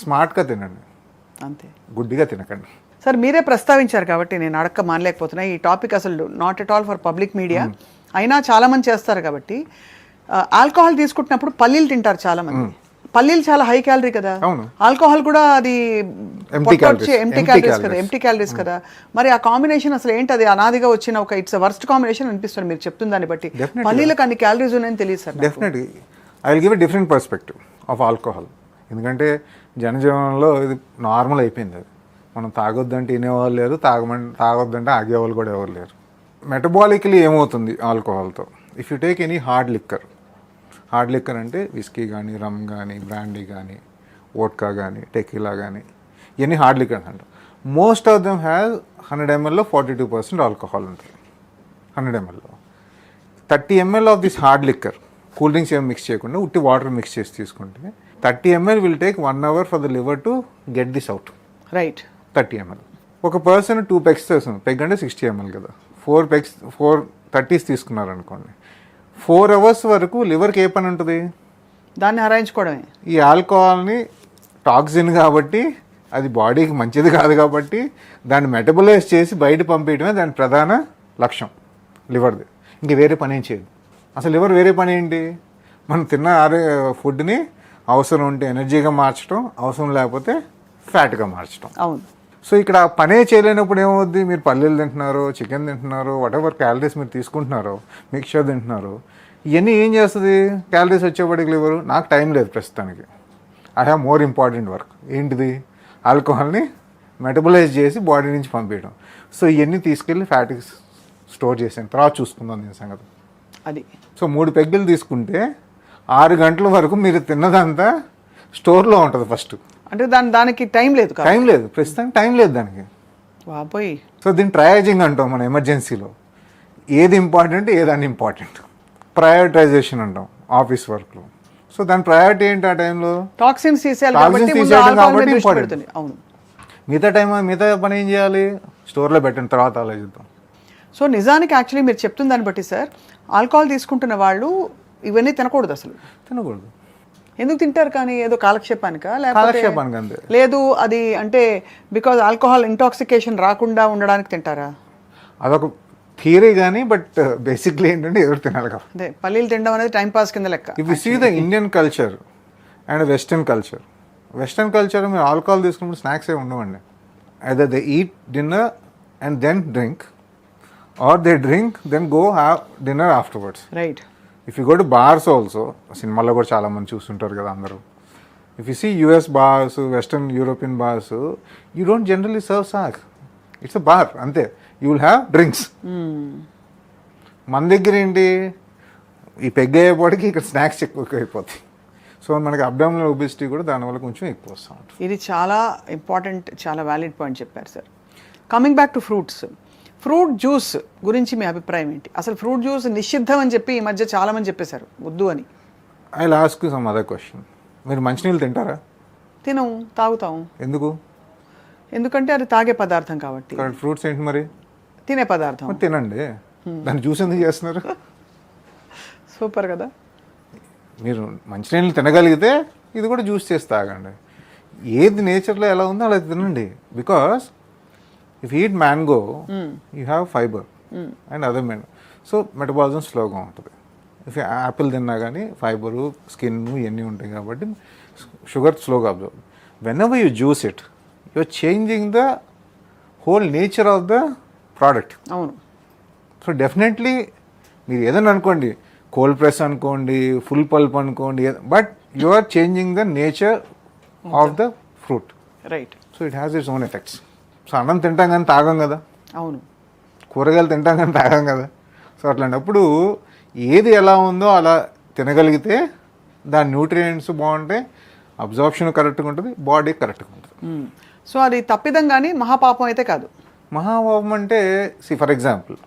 స్మార్ట్గా తినండి, అంతే. గుడ్డిగా తినకండి. సార్ మీరే ప్రస్తావించారు కాబట్టి నేను అడక్క మానలేకపోతున్నా. ఈ టాపిక్ అసలు not at all for public media, అయినా చాలా మంది చేస్తారు కాబట్టి. ఆల్కహాల్ తీసుకుంటున్నప్పుడు పల్లీలు తింటారు చాలా మంది. పల్లీలు చాలా హై క్యాలరీ కదా, ఆల్కహాల్ కూడా అది ఎంటీ క్యాలరీస్ కదా, ఎంటీ క్యాలరీస్ కదా. మరి ఆ కాంబినేషన్ అసలు ఏంటి? అది అనాదిగా వచ్చిన ఒక ఇట్స్ వర్స్ట్ కాంబినేషన్ అనిపిస్తుంది మీరు చెప్తున్న దాన్ని బట్టి. పల్లీలకు అన్ని క్యాలరీస్ ఉన్నాయని తెలియదు sir. Definitely I will give a different perspective of alcohol. ఎందుకంటే జనజీవనంలో ఇది నార్మల్ అయిపోయింది. అది మనం తాగొద్దంటే వినేవాళ్ళు లేరు, తాగొద్దంటే ఆగేవాళ్ళు కూడా ఎవరు లేరు. మెటబాలికలీ ఏమవుతుంది ఆల్కహాల్తో? If you take any hard liquor అంటే విస్కీ కానీ, రమ్ కానీ, బ్రాండీ కానీ, వోడ్కా కానీ, టెకీలా కానీ, ఇవన్నీ హార్డ్ లిక్కర్స్ అంటారు. Most of them have 100 ml 42% alcohol ఉంటుంది. 100 ml 30 ml of this hard liquor, cool drinks ఏమి మిక్స్ చేయకుండా ఉట్టి వాటర్ మిక్స్ చేసి తీసుకుంటే 30 ml will take 1 hour for the liver to get this out. Right. 30 ml. ఒక person 2 pegs చేస్తుంది. Peg అంటే 60 ml కదా. 4 30s తీసుకున్నారనుకోండి, 4 hours వరకు లివర్కి ఏ పని ఉంటుంది? దాన్ని హరాయించుకోవడమే. ఈ ఆల్కహాల్ని టాక్సిన్ కాబట్టి, అది బాడీకి మంచిది కాదు కాబట్టి దాన్ని మెటబలైజ్ చేసి బయట పంపించడమే దాని ప్రధాన లక్ష్యం లివర్ది. ఇంక వేరే పని ఏం చేయదు. అసలు లివర్ వేరే పని ఏంటి? మనం తిన్న ఫుడ్ని అవసరం ఉంటే ఎనర్జీగా మార్చడం, అవసరం లేకపోతే ఫ్యాట్గా మార్చడం. అవును. సో ఇక్కడ పనే చేయలేనప్పుడు ఏమవుద్ది? మీరు పల్లీలు తింటున్నారు, చికెన్ తింటున్నారు, వాట్ ఎవర్ క్యాలరీస్ మీరు తీసుకుంటున్నారో, మిక్చర్ తింటున్నారు, ఇవన్నీ ఏం చేస్తుంది? క్యాలరీస్ వచ్చేప్పటికి లివరు నాకు టైం లేదు ప్రస్తుతానికి, I have more important work. ఏంటిది? ఆల్కహాల్ని మెటబలైజ్ చేసి బాడీ నుంచి పంపించడం. సో ఇవన్నీ తీసుకెళ్ళి ఫ్యాట్కి స్టోర్ చేసాను, తర్వాత చూసుకుందాం దీని సంగతి. అది. సో 3 పెగ్గులు తీసుకుంటే 6 గంటల వరకు మీరు తిన్నదంతా స్టోర్లో ఉంటుంది ఫస్ట్. అంటే దానికి టైం లేదు, ప్రస్తుతానికి టైం లేదు దానికి. వాపోయి. సో దీన్ని ట్రయాజింగ్ అంటాం మన ఎమర్జెన్సీలో. ఏది ఇంపార్టెంట్, ఏది అన్ఇంపార్టెంట్, ప్రయారిటైజేషన్ అంటాం ఆఫీస్ వర్క్లో. సో దాని ప్రయారిటీ ఏంటి? ఆ టైంలో టాక్సిన్స్ తీసేయాలి కాబట్టి ఇంపార్టెంట్. అవును. మిగతా పని ఏం చేయాలి? స్టోర్లో పెట్టండి, తర్వాత ఆలోచిద్దాం. సో నిజానికి యాక్చువల్లీ మీరు చెప్తున్న దాన్ని బట్టి సార్, ఆల్కహాల్ తీసుకుంటున్న వాళ్ళు ఇవన్నీ తినకూడదు. అసలు తినకూడదు. ఎందుకు తింటారు? కానీ ఏదో కాలక్షేపానికా, లేకపోతే లేదు అది అంటే బికాజ్ ఆల్కహాల్ ఇంటాక్సికేషన్ రాకుండా ఉండడానికి తింటారా? అదొక థియరీ కానీ, బట్ బేసిక్లీ ఏంటంటే ఎవరు తినాలి కాబట్టి. అదే పల్లీలు తినడం అనేది టైం పాస్ కింద లెక్క. If you see the Indian culture and western culture మీరు ఆల్కహాల్ తీసుకున్నప్పుడు స్నాక్స్ ఏమి ఉండవండి. Either they eat dinner and then drink, or they drink then go have dinner afterwards. Right. If you go to bars also, సినిమాల్లో కూడా చాలామంది చూస్తుంటారు కదా అందరూ. If you see US bars, western European bars, you don't generally serve snack, it's a bar అంతే. You will have drinks. మన దగ్గర ఏంటి? ఈ పెగ్ అయ్యేపాటికి ఇక్కడ స్నాక్స్ ఎక్కువ అయిపోతాయి. సో మనకి అబ్డామినల్ ఒబెసిటీ కూడా దానివల్ల కొంచెం ఎక్కువ వస్తూ ఉంటుంది. ఇది చాలా ఇంపార్టెంట్, చాలా వ్యాలిడ్ పాయింట్ చెప్పారు sir. Coming back to fruits, fruit juice గురించి మీ అభిప్రాయం ఏంటి? అసలు ఫ్రూట్ జ్యూస్ నిషిద్ధం అని చెప్పి ఈ మధ్య చాలా మంది చెప్పేశారు, వద్దు అని. I will ask you some other question. మీరు మంచినీళ్ళు తింటారా? తినం, తాగుతాం. ఎందుకు? ఎందుకంటే అది తాగే పదార్థం కాబట్టి. ఫ్రూట్స్ ఏంటి మరి? తినే పదార్థం. తినండి. దాన్ని జ్యూస్ ఎందుకు చేస్తున్నారు? సూపర్ కదా. మీరు మంచినీళ్ళు తినగలిగితే ఇది కూడా జ్యూస్ చేసి తాగండి. ఏది నేచర్లో ఎలా ఉందో అలా తినండి. Because if you eat mango, you have fiber and other minerals. So metabolism స్లోగా ఉంటుంది. ఇఫ్ యాపిల్ తిన్నా కానీ ఫైబరు, స్కిన్ ఇవన్నీ ఉంటాయి కాబట్టి షుగర్ స్లోగా observe. Whenever you juice it, you are changing the whole nature of the product. అవును. So definitely మీరు ఏదైనా అనుకోండి, కోల్డ్ ప్రెస్ అనుకోండి, ఫుల్ పల్ప్ అనుకోండి, but you are changing the nature of the fruit. Right. So it has its own effects. So అన్నం తింటాం కానీ తాగం కదా. అవును. కూరగాయలు తింటాం కానీ తాగం కదా. సో అట్లాంటప్పుడు ఏది ఎలా ఉందో అలా తినగలిగితే దాని న్యూట్రియంట్స్ బాగుంటాయి, అబ్జార్ప్షన్ కరెక్ట్గా ఉంటుంది, బాడీ కరెక్ట్గా ఉంటుంది. సో అది తప్పిదం కానీ మహాపాపం అయితే కాదు. మహాపాపం అంటే for example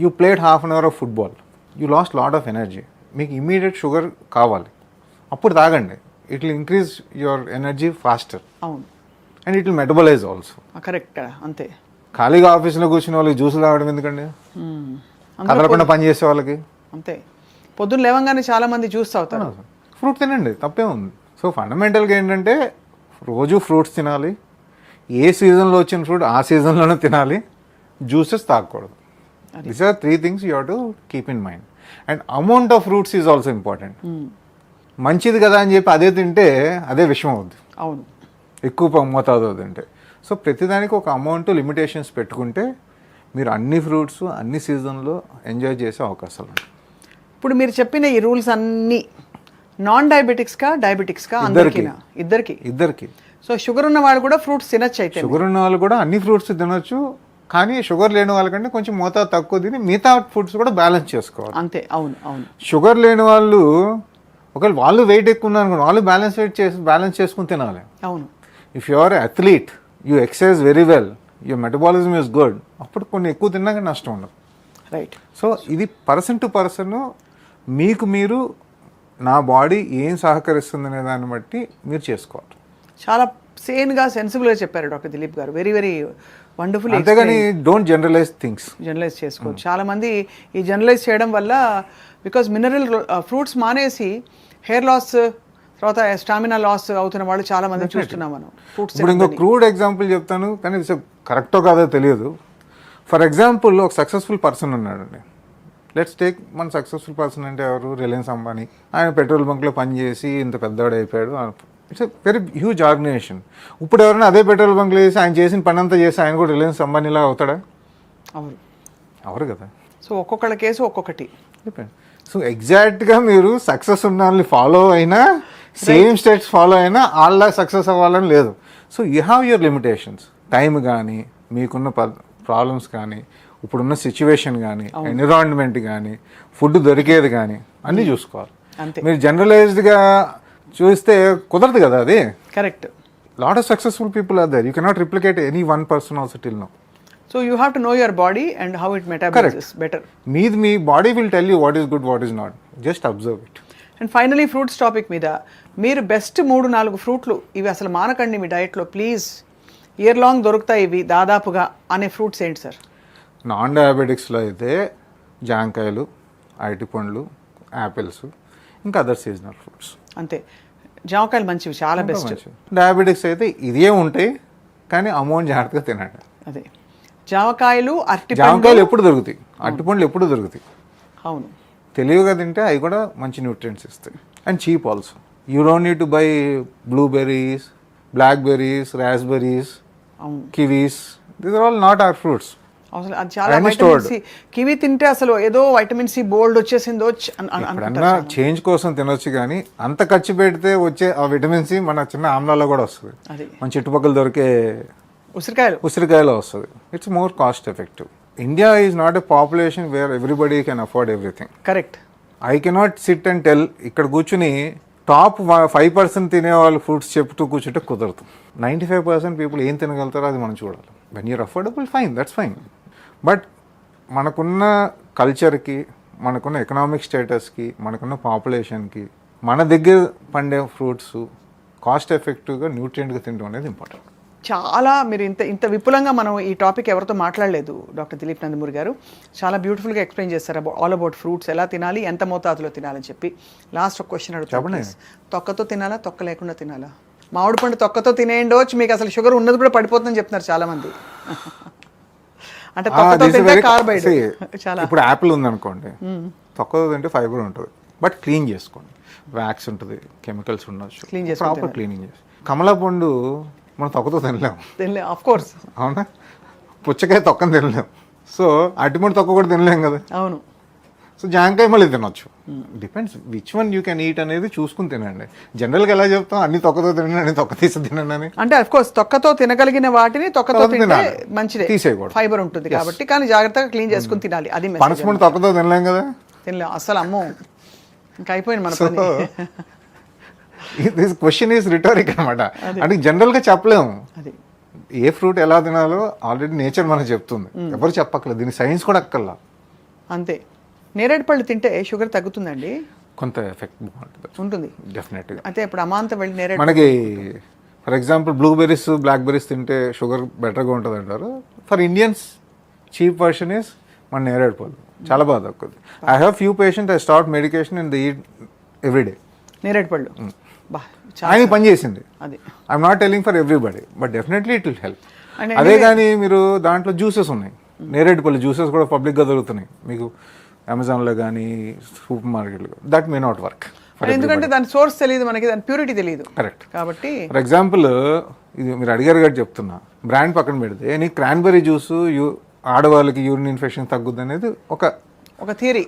you played half an hour of football, you lost lot of energy, మీకు ఇమీడియట్ షుగర్ కావాలి, అప్పుడు తాగండి. It will increase your energy faster. అవును. And it will metabolise also. Correct. అంతే. ఖాళీగా ఆఫీస్లో కూర్చునే వాళ్ళకి జ్యూసులు తాగడం ఎందుకండి? కదలకుండా పని చేసే వాళ్ళకి అంతే. పొద్దున్న లేవంగానే చాలా మంది జ్యూస్ తాగుతారు. ఫ్రూట్ తినండి, తప్పే ఉంది. సో ఫండమెంటల్గా ఏంటంటే రోజు ఫ్రూట్స్ తినాలి, ఏ సీజన్లో వచ్చిన ఫ్రూట్ ఆ సీజన్లోనే తినాలి, జ్యూసెస్ తాగకూడదు. These are 3 things you have to keep in mind. And amount of fruits is also important. మంచిది కదా అని చెప్పి అదే తింటే అదే విషయం అవుద్ది, అవును, ఎక్కువ మోతాదు తింటే. సో ప్రతిదానికి ఒక అమౌంట్ లిమిటేషన్స్ పెట్టుకుంటే మీరు అన్ని ఫ్రూట్స్ అన్ని సీజన్లో ఎంజాయ్ చేసే అవకాశాలు ఉంటాయి. ఇప్పుడు మీరు చెప్పిన ఈ రూల్స్ అన్నీ నాన్ డయాబెటిక్స్కా డయాబెటిక్స్కా ఇద్దరికి. సో షుగర్ ఉన్న వాళ్ళు కూడా ఫ్రూట్స్ తినచ్చు అయితే? షుగర్ ఉన్న వాళ్ళు కూడా అన్ని ఫ్రూట్స్ తినొచ్చు, కానీ షుగర్ లేని వాళ్ళకంటే కొంచెం మోతాదు తక్కువ తిని మిగతా ఫుడ్స్ కూడా బ్యాలెన్స్ చేసుకోవాలి. అంతే, అవును అవును. షుగర్ లేని వాళ్ళు ఒకవేళ వాళ్ళు వెయిట్ ఎక్కువ ఉన్నారు, వాళ్ళు బ్యాలెన్స్ చేసుకుని తినాలి. అవును. If you are athlete, you exercise very well, your metabolism is good, అప్పుడు కొన్ని ఎక్కువ తిన్నా కానీ నష్టం ఉండదు. రైట్. సో ఇది పర్సన్ టు పర్సన్ మీకు మీరు నా బాడీ ఏం సహకరిస్తుంది అనే దాన్ని బట్టి మీరు చేసుకోవాలి. చాలా సేన్గా సెన్సిబుల్గా చెప్పారు డాక్టర్ దిలీప్ గారు. Very very wonderful. అంతేగాని డోంట్ జనరలైజ్ థింగ్స్. జనరలైజ్ చేసుకోవచ్చు. చాలామంది ఈ జనరలైజ్ చేయడం వల్ల బికాజ్ మినరల్ ఫ్రూట్స్ మానేసి హెయిర్ లాస్ తర్వాత స్టామినా లాస్ అవుతున్న వాళ్ళు చాలా మంది చూస్తున్నాం మనం. ఫ్రూట్స్ ఇప్పుడు ఇంకో క్రూడ్ ఎగ్జాంపుల్ చెప్తాను, కానీ కరెక్టో కాదో తెలియదు. ఫర్ ఎగ్జాంపుల్ ఒక సక్సెస్ఫుల్ పర్సన్ ఉన్నాడండి. లెట్స్ టేక్ మన సక్సెస్ఫుల్ పర్సన్ అంటే ఎవరు? రిలయన్స్ అంబానీ. ఆయన పెట్రోల్ బంక్లో పనిచేసి ఇంత పెద్దవాడు అయిపోయాడు. It's a very huge organisation. ఇప్పుడు ఎవరైనా అదే పెట్రోల్ బంక్లో చేసి ఆయన చేసిన పని అంతా చేసి ఆయన కూడా రిలయన్స్ అంబానీలా అవుతాడా? అవరు కదా. సో ఒక్కొక్కళ్ళ కేసు ఒక్కొక్కటి. సో ఎగ్జాక్ట్గా మీరు సక్సెస్ ఉన్న వాళ్ళని ఫాలో అయినా, సేమ్ స్టెప్స్ ఫాలో అయినా వాళ్ళ సక్సెస్ అవ్వాలని లేదు. So you have your limitations. Time కానీ, మీకున్న ప్రాబ్లమ్స్ కానీ, ఇప్పుడున్న సిచ్యువేషన్ కానీ, ఎన్విరాన్మెంట్ కానీ, ఫుడ్ దొరికేది కానీ అన్నీ చూసుకోవాలి. మీరు జనరలైజ్డ్గా చూస్తే కుదరదు కదా అది. Correct. Lot of successful people are there. You cannot replicate any one person also till now. So you have to know your body and how it metabolizes better. Me body will tell you what is good, what is not. Just observe it. And finally fruits topic మీద మీరు best 3-4 ఫ్రూట్లు ఇవి అసలు మానకండి మీ డైట్లో please, year long దొరుకుతాయి ఇవి దాదాపుగా అనే fruits ఏంటి సార్? నాన్ డయాబెటిక్స్లో అయితే జాంకాయలు, అరటి పండ్లు, యాపిల్స్, ఇంకా అదర్ సీజనల్ ఫ్రూట్స్. అంతే. జామకాయలు మంచివి, చాలా బెస్ట్. డయాబెటిక్స్ అయితే ఇదే ఉంటాయి, కానీ అమౌంట్ జాగ్రత్తగా తినండి. అదే జామకాయలు, జామకాయలు ఎప్పుడు దొరుకుతాయి, అరటిపండ్లు ఎప్పుడు దొరుకుతాయి. అవును. తెలివిగా తింటే అవి కూడా మంచి న్యూట్రియంట్స్ ఇస్తాయి. And cheap also. You don't need to buy blueberries, blackberries, raspberries, kiwis. These are all not our fruits. అసలు అది చాలా వైటమిన్ సి. కివి తింటే అసలు ఏదో వైటమిన్ సి బోల్డ్ వచ్చేసిందో అన్నా చేంజ్ కోసం తినొచ్చు, కానీ అంత ఖర్చు పెడితే వచ్చే ఆ విటమిన్ సి మన చిన్న ఆమ్లాలో కూడా వస్తుంది. మన చుట్టుపక్కల దొరికే ఉసిరికాయలో వస్తుంది. It's more cost effective. India is not a population where everybody can afford everything. Correct. I cannot SIT and tell ఇక్కడ కూర్చుని టాప్ 5% తినేవాళ్ళు ఫ్రూట్స్ చెప్తూ కూర్చుంటే కుదరదు. 95% పీపుల్ ఏం తినగలుగుతారో అది మనం చూడాలి. When you're affordable fine, that's fine. But మనకున్న కల్చర్కి, మనకున్న ఎకనామిక్ స్టేటస్కి, మనకున్న పాపులేషన్కి మన దగ్గర పండే ఫ్రూట్స్ కాస్ట్ ఎఫెక్టివ్గా న్యూట్రియంట్గా తినడం అనేది ఇంపార్టెంట్. చాలా మీరు ఇంత విపులంగా మనం ఈ టాపిక్ ఎవరితో మాట్లాడలేదు డాక్టర్ దిలీప్ నందమూరి గారు. చాలా బ్యూటిఫుల్గా ఎక్స్ప్లెయిన్ చేస్తారు ఆల్ అబౌట్ ఫ్రూట్స్, ఎలా తినాలి, ఎంత మోతాదులో తినాలని చెప్పి. లాస్ట్ ఒక క్వశ్చన్ అడుగుతాను. తొక్కతో తినాలా, తొక్క లేకుండా తినాలా? మామిడి పండు తొక్కతో తినేయండొచ్చు, మీకు అసలు షుగర్ ఉన్నది కూడా పడిపోతుందని చెప్తున్నారు చాలామంది. అంటే తొక్కతో తింటే కార్బోహైడ్రేట్ చాలా. ఇప్పుడు యాపిల్ ఉందనుకోండి, తొక్కతో తింటే ఫైబర్ ఉంటుంది, బట్ క్లీన్ చేసుకోండి. వ్యాక్స్ ఉంటుంది, కెమికల్స్ ఉండొచ్చు, ప్రాపర్ క్లీనింగ్ చేసి. కమలా పండు మనం తొక్కతో తినలేము, ఆఫ్ కోర్స్. అవునా? పుచ్చకాయ తొక్కని తినలేము. సో అరటిపండు తొక్క కూడా తినలేము కదా. అవును. సో జాంకాయ మళ్ళీ తినొచ్చు. Depends which one you can eat అనేది చూసుకుని తినండి. జనరల్గా ఎలా చెప్తాం, అన్ని తొక్కతో తినండి, అన్ని తొక్క తీసి తినండి అని. అంటే అఫ్ కోర్స్ తొక్కతో తినగలిగిన వాటిని తొక్కతో తింటే మంచిదే, తీసేయకూడదు, ఫైబర్ ఉంటుంది కాబట్టి. కానీ జాగ్రత్తగా క్లీన్ చేసుకుని తినాలి. అది పనసపండు తొక్కతో తినలేం కదా. తినలేం అసలు. అమ్మో, ఇంకా అయిపోయింది మన పని. దిస్ క్వశ్చన్ ఈజ్ రిటోరిక్ అనమాట. అంటే జనరల్గా చెప్పలేము ఏ ఫ్రూట్ ఎలా తినాలో. ఆల్రెడీ నేచర్ మనకు చెప్తుంది, ఎవరు చెప్పక్కర్లేదు. దీని సైన్స్ కూడా అక్కర్లా. అంతే. నేరేడు పళ్ళు తింటే షుగర్ తగ్గుతుందండి, కొంత ఎఫెక్ట్ ఉంటుంది డెఫినెట్గా. అయితే ఇప్పుడు అమాంతం వెళ్ళి నేరేడు మనకి ఫర్ ఎగ్జాంపుల్ బ్లూబెర్రీస్, బ్లాక్బెర్రీస్ తింటే షుగర్ బెటర్గా ఉంటుంది అంటారు. For Indians cheap version is మన నేరేడు పళ్ళు, చాలా బాగా తగ్గుతుంది. I have few patient I start medication and they eat every day నేరేడు పళ్ళు. బా చాలా ఆయన పని చేసింది. అది I'm not telling for everybody, but definitely it will help. And అదే కానీ మీరు దాంట్లో జ్యూసెస్ ఉన్నాయి, నేరేడుపల్లి జ్యూసెస్ కూడా పబ్లిక్గా దొరుకుతున్నాయి మీకు అమెజాన్లో కానీ సూపర్ మార్కెట్లో. That may not work. ఎందుకంటే దాని సోర్స్ తెలియదు మనకి, దాని ప్యూరిటీ తెలియదు. కరెక్ట్. కాబట్టి ఫర్ ఎగ్జాంపుల్ ఇది మీరు అడిగారు కాబట్టి చెప్తున్నా, బ్రాండ్ పక్కన పెడితే నీకు క్రాన్బెర్రీ జ్యూస్ ఆడవాళ్ళకి యూరిన్ ఇన్ఫెక్షన్ తగ్గుద్ది అనేది ఒక థియరీ.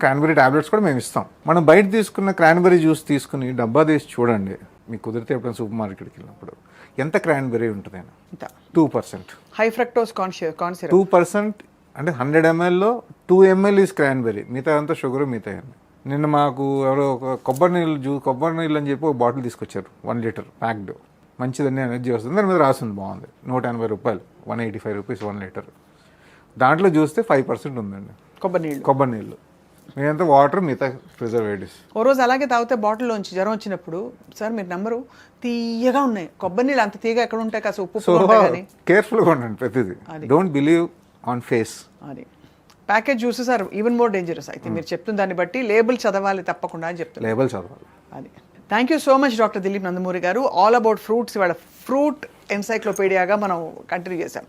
క్రాన్బెర్రీ టాబ్లెట్స్ కూడా మేము ఇస్తాం. మనం బయట తీసుకున్న క్రాన్బెర్రీ జ్యూస్ తీసుకుని డబ్బా తీసి చూడండి, మీకు కుదిరితే ఎప్పుడైనా సూపర్ మార్కెట్కి వెళ్ళినప్పుడు ఎంత క్రాన్బెర్రీ ఉంటుంది అని. 2%. హై ఫ్రక్టోస్ కార్న్ 2% అంటే 100 ml 2 ml ఈజ్ క్రాన్బెర్రీ, మిగతా అంతా షుగర్ మిగతా. నిన్న మాకు ఎవరో ఒక కొబ్బరి నీళ్ళు అని చెప్పి ఒక బాటిల్ తీసుకొచ్చారు, 1 లీటర్ ప్యాక్డ్. మంచిదన్నీ ఎనర్జీ వస్తుంది, దాని మీద రాస్తుంది, బాగుంది. 180 రూపాయలు, 185 రూపీస్ 1 లీటర్. దాంట్లో చూస్తే 5% ఉందండి కొబ్బరి నీళ్ళు. మీరంతా వాటర్ మిగతా ప్రిజర్వేటివ్స్. ఓ రోజు అలాగే తాగితే బాటిల్లోంచి జ్వరం వచ్చినప్పుడు, సార్ మీరు నంబరు తీయగా ఉన్నాయి, కొబ్బరి నీళ్ళు అంత తీయగా ఎక్కడ ఉంటాయి, కాస్త ఉప్పు కానీ కేర్ఫుల్గా ఉండండి ప్రతిదీ. Don't believe on face. అది package juices are even more dangerous. అయితే మీరు చెప్తున్న దాన్ని బట్టి లేబుల్ చదవాలి తప్పకుండా అని చెప్తున్నారు. లేబుల్ చదవాలి. అది. Thank you so much doctor Dilip Nandamuri గారు. ఆల్ అబౌట్ ఫ్రూట్స్, ఇవాళ ఫ్రూట్ ఎన్సైక్లోపీడియాగా మనం కంటిన్యూ చేశాం.